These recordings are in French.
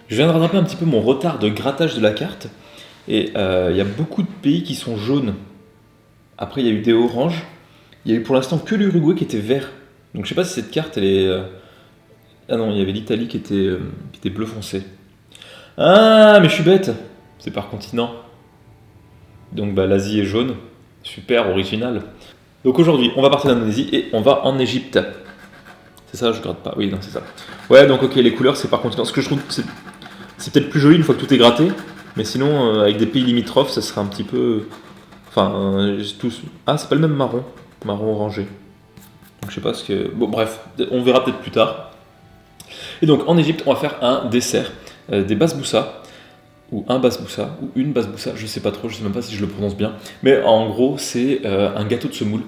Je viens de rattraper un petit peu mon retard de grattage de la carte. Et il y a beaucoup de pays qui sont jaunes. Après, il y a eu des oranges. Il y a eu pour l'instant que l'Uruguay qui était vert. Donc je sais pas si cette carte, elle est... Ah non, il y avait l'Italie qui était bleu foncé. Ah, mais je suis bête. C'est par continent. Donc bah, l'Asie est jaune. Super, original. Donc aujourd'hui, on va partir d'Indonésie et on va en Égypte. C'est ça, je gratte pas. Oui, non, c'est ça. Ouais, donc ok, les couleurs, c'est par continent. Ce que je trouve, c'est peut-être plus joli une fois que tout est gratté. Mais sinon, avec des pays limitrophes, ça serait un petit peu... Enfin, tous... Ah, c'est pas le même marron. Marron orangé. Donc je sais pas ce que... Bon, bref, on verra peut-être plus tard. Et donc, en Égypte, on va faire un dessert. Des basboussa. Ou un basboussa, ou une basboussa, je sais pas trop, je sais même pas si je le prononce bien. Mais en gros, c'est un gâteau de semoule.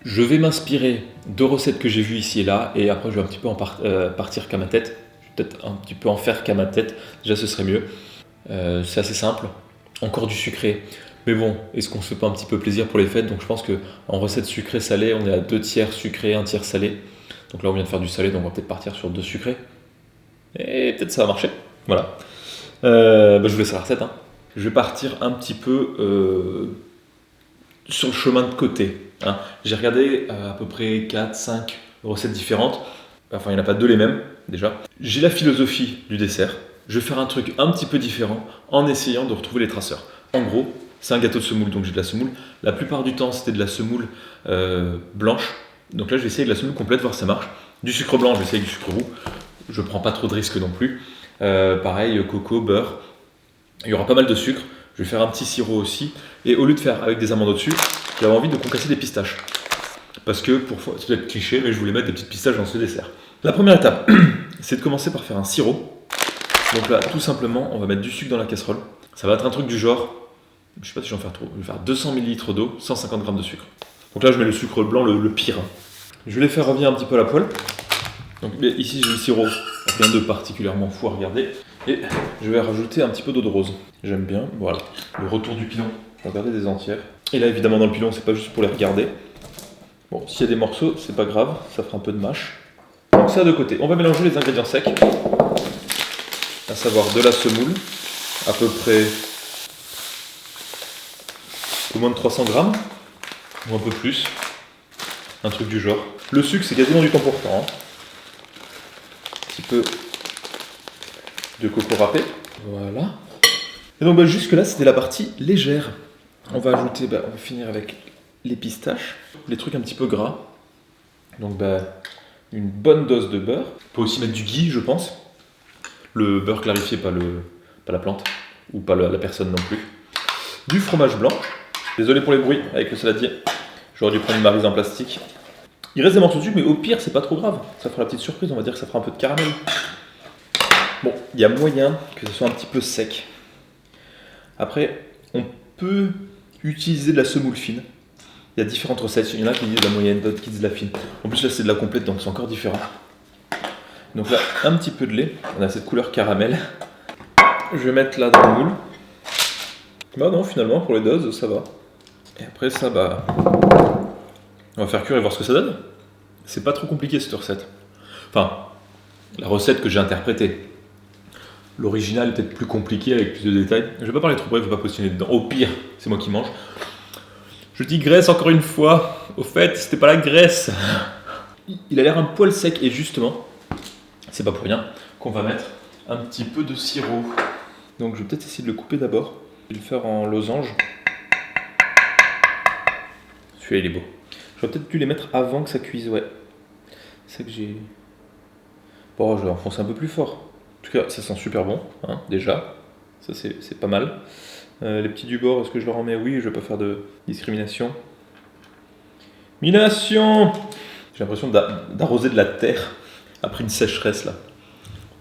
Je vais m'inspirer de recettes que j'ai vues ici et là, et après je vais un petit peu partir qu'à ma tête. Je vais peut-être un petit peu en faire qu'à ma tête, déjà ce serait mieux. C'est assez simple, encore du sucré. Mais bon, est-ce qu'on se fait pas un petit peu plaisir pour les fêtes? Donc je pense qu'en recette sucré-salé, on est à 2 tiers sucré, 1 tiers salé. Donc là on vient de faire du salé, donc on va peut-être partir sur 2 sucrés. Et peut-être ça va marcher. Voilà. Je vous laisse la recette. Hein. Je vais partir un petit peu sur le chemin de côté. Hein. J'ai regardé à peu près 4-5 recettes différentes. Enfin, il n'y en a pas 2 les mêmes, déjà. J'ai la philosophie du dessert. Je vais faire un truc un petit peu différent en essayant de retrouver les traceurs. En gros, c'est un gâteau de semoule, donc j'ai de la semoule. La plupart du temps, c'était de la semoule blanche. Donc là, je vais essayer avec la semoule complète, voir si ça marche. Du sucre blanc, je vais essayer avec du sucre roux. Je prends pas trop de risques non plus. Pareil, coco, beurre. Il y aura pas mal de sucre. Je vais faire un petit sirop aussi. Et au lieu de faire avec des amandes au-dessus, j'avais envie de concasser des pistaches. Parce que, c'est peut-être cliché, mais je voulais mettre des petites pistaches dans ce dessert. La première étape, c'est de commencer par faire un sirop. Donc là, tout simplement, on va mettre du sucre dans la casserole. Ça va être un truc du genre, je sais pas si j'en faire trop, je vais faire 200 ml d'eau, 150 g de sucre. Donc là, je mets le sucre blanc, le pire. Je vais les faire revenir un petit peu à la poêle. Donc ici, j'ai le sirop, rien de particulièrement fou à regarder. Et je vais rajouter un petit peu d'eau de rose. J'aime bien, voilà. Le retour du pilon, je vais regarder des entières. Et là, évidemment, dans le pilon, c'est pas juste pour les regarder. Bon, s'il y a des morceaux, c'est pas grave, ça fera un peu de mâche. Donc ça de côté. On va mélanger les ingrédients secs, à savoir de la semoule, à peu près au moins de 300 grammes, ou un peu plus, un truc du genre. Le sucre, c'est quasiment du temps pour temps. Hein. Un petit peu de coco râpé. Voilà. Et donc jusque là, c'était la partie légère. On va ajouter, on va finir avec les pistaches, les trucs un petit peu gras. Donc une bonne dose de beurre. On peut aussi mettre du ghee, je pense. Le beurre clarifié, pas la plante, ou pas la personne non plus. Du fromage blanc. Désolé pour les bruits avec le saladier. J'aurais dû prendre une maryse en plastique. Il reste des morceaux dessus, mais au pire, c'est pas trop grave. Ça fera la petite surprise, on va dire que ça fera un peu de caramel. Bon, il y a moyen que ce soit un petit peu sec. Après, on peut utiliser de la semoule fine. Il y a différentes recettes. Il y en a qui disent de la moyenne, d'autres qui disent de la fine. En plus, là, c'est de la complète, donc c'est encore différent. Donc là, un petit peu de lait. On a cette couleur caramel. Je vais mettre là dans le moule. Bah non, finalement, pour les doses, ça va. Et après ça, on va faire cuire et voir ce que ça donne. C'est pas trop compliqué cette recette. Enfin, la recette que j'ai interprétée. L'original est peut-être plus compliqué avec plus de détails. Je vais pas parler trop bref, je vais pas positionner dedans. Au pire, c'est moi qui mange. Je dis graisse encore une fois. Au fait, c'était pas la graisse. Il a l'air un poil sec et justement, c'est pas pour rien qu'on va mettre un petit peu de sirop. Donc je vais peut-être essayer de le couper d'abord. Je vais le faire en losange. Celui-là il est beau. J'aurais peut-être dû les mettre avant que ça cuise, ouais. C'est que j'ai... Bon, je vais enfoncer un peu plus fort. En tout cas, ça sent super bon, hein, déjà. Ça, c'est pas mal. Les petits du bord, est-ce que je leur en mets? Oui, je vais pas faire de discrimination. Mination! J'ai l'impression d'arroser de la terre après une sécheresse, là.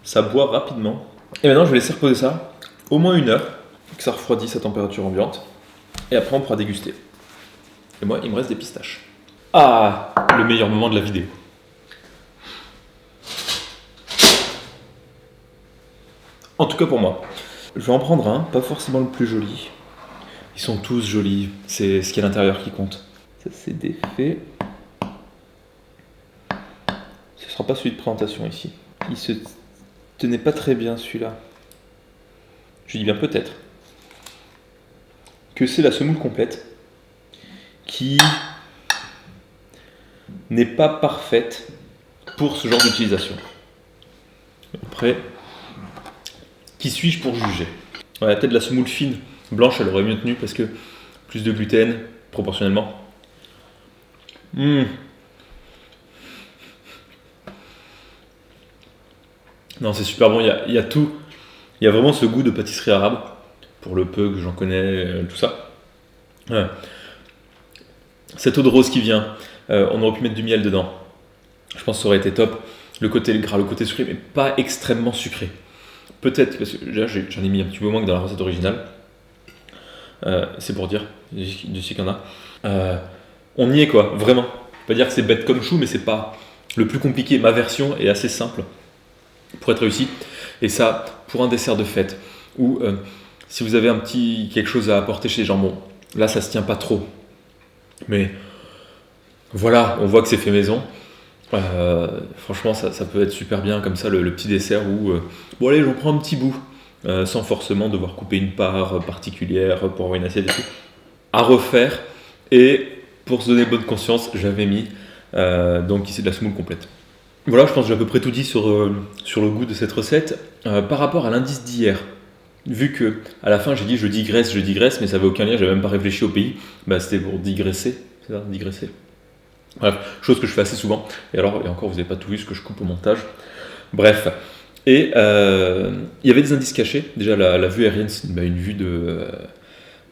Ça boit rapidement. Et maintenant, je vais laisser reposer ça au moins 1 heure, que ça refroidisse à température ambiante. Et après, on pourra déguster. Et moi, il me reste des pistaches. Ah, le meilleur moment de la vidéo. En tout cas pour moi. Je vais en prendre un, pas forcément le plus joli. Ils sont tous jolis, c'est ce qu'il y a à l'intérieur qui compte. Ça c'est défait. Ce sera pas celui de présentation ici. Il se tenait pas très bien celui-là. je dis bien peut-être, que c'est la semoule complète qui n'est pas parfaite pour ce genre d'utilisation. Après, qui suis-je pour juger? Ouais, peut-être la semoule fine, blanche, elle aurait mieux tenu parce que plus de gluten, proportionnellement. Non, c'est super bon, il y a tout. Il y a vraiment ce goût de pâtisserie arabe, pour le peu que j'en connais, tout ça. Ouais. Cette eau de rose qui vient, on aurait pu mettre du miel dedans. Je pense que ça aurait été top. Le côté gras, le côté sucré, mais pas extrêmement sucré. Peut-être, parce que là j'en ai mis un petit peu moins que dans la recette originale. C'est pour dire, du qu'il y en a. On y est quoi, vraiment. Je peux pas dire que c'est bête comme chou, mais c'est pas le plus compliqué. Ma version est assez simple pour être réussie. Et ça, pour un dessert de fête, ou si vous avez quelque chose à apporter chez les gens, bon, là ça se tient pas trop. Mais voilà, on voit que c'est fait maison. Franchement, ça peut être super bien comme ça, le petit dessert où, bon allez, j'en prends un petit bout, sans forcément devoir couper une part particulière pour avoir une assiette et tout. À refaire, et pour se donner bonne conscience, j'avais mis donc ici de la semoule complète. Voilà, je pense que j'ai à peu près tout dit sur le goût de cette recette. Par rapport à l'indice d'hier, vu que à la fin j'ai dit je digresse, mais ça n'avait aucun lien, j'avais même pas réfléchi au pays, c'était pour digresser, c'est ça, digresser. Bref, chose que je fais assez souvent. Et encore, vous n'avez pas tout vu ce que je coupe au montage. Bref. Et il y avait des indices cachés. Déjà, la vue aérienne, c'est une vue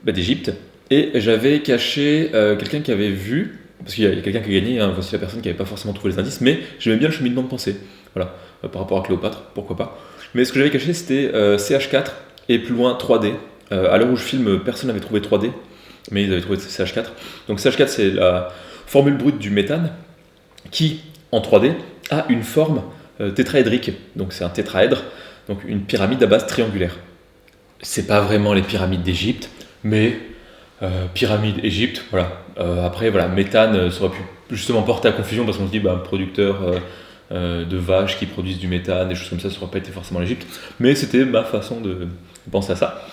d'Égypte. Et j'avais caché quelqu'un qui avait vu, parce qu'il y a quelqu'un qui a gagné, hein, voici la personne qui n'avait pas forcément trouvé les indices, mais j'aimais bien le cheminement de pensée. Voilà, par rapport à Cléopâtre, pourquoi pas. Mais ce que j'avais caché, c'était CH4 et plus loin 3D. À l'heure où je filme, personne n'avait trouvé 3D, mais ils avaient trouvé CH4. Donc CH4, c'est la formule brute du méthane qui, en 3D, a une forme tétraédrique. Donc c'est un tétraèdre, donc une pyramide à base triangulaire. C'est pas vraiment les pyramides d'Égypte, mais pyramide Égypte, voilà. Après, voilà, méthane, ça aurait pu justement porter à confusion parce qu'on se dit, producteur de vaches qui produisent du méthane, des choses comme ça aurait pas été forcément l'Égypte. Mais c'était ma façon de penser à ça.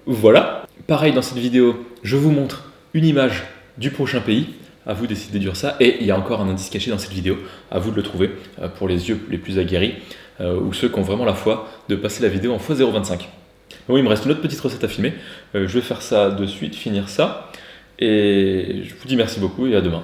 Voilà. Pareil, dans cette vidéo, je vous montre une image du prochain pays, à vous d'essayer de déduire ça, et il y a encore un indice caché dans cette vidéo, à vous de le trouver, pour les yeux les plus aguerris, ou ceux qui ont vraiment la foi de passer la vidéo en x0.25. Oui, il me reste une autre petite recette à filmer, je vais faire ça de suite, finir ça, et je vous dis merci beaucoup et à demain.